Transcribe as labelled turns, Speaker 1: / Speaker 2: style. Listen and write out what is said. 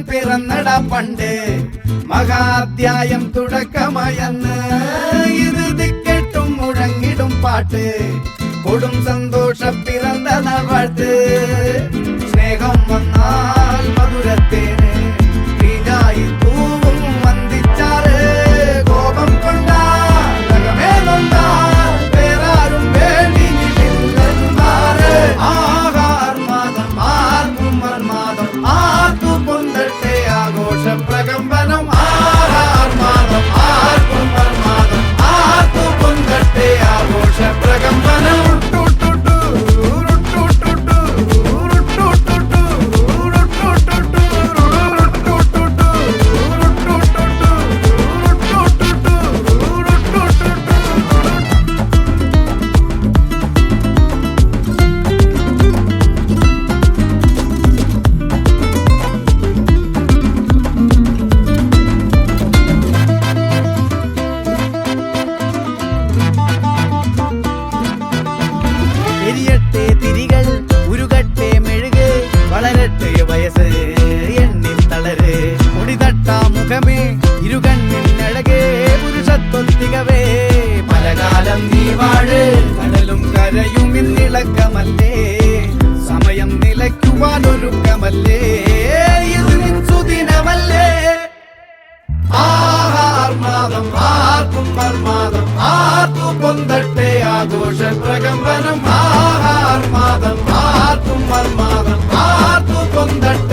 Speaker 1: പിറന്നടാ പണ്ട് മഹാധ്യായം തുടക്കമയന്ന് ഇത് ദിക്കെട്ടും മുഴങ്ങിടും പാട്ട് കൊടും സന്തോഷ പിറന്ന നാട്ട് സ്നേഹം വന്നാൽ മധുരത്തേന് തീനായി തൂവും വന്ദിച്ചാറ് കോപം കൊണ്ടാകമേ നൊന്താൽ വേറാരും വേണ്ടി നിന്നില്ലെന്നാറ് ആഹാർമാദം ആർക്കും വർമാദം ആർക്കു പൊന്തട്ടെ ആഘോഷ പ്രകമ്പനം ആഹാർമാദം ആർക്കും വർമാദം ആർക്കു പൊന്തട്ടെ ആഘോഷ പ്രകമ്പനം എരിയട്ടെ തിരികൾ ഉരുകട്ടെ മെഴുക് വളരട്ടെ വയസ്സ് എണ്ണിൽ തളര് മുടിതട്ടാ മുഖമേ ഇരുകണ്ണിനഴകേ പുരുഷത്വത്തികവേ പലകാലം നീ വാഴ് കടലും കരയും ഇന്നിളക്കമല്ലേ സമയം നിലയ്ക്കുവാനൊരുക്കമല്ലേ ഇത് സുദിനമല്ലേ ആഹാർമാദം ആർക്കും മർമാദം ആർക്കു പൊന്തട്ടെ ആഘോഷ പ്രകമ്പനം ആഹാർമാദം ആർക്കും മർമാദം ആർക്കു പൊന്തട്ടെ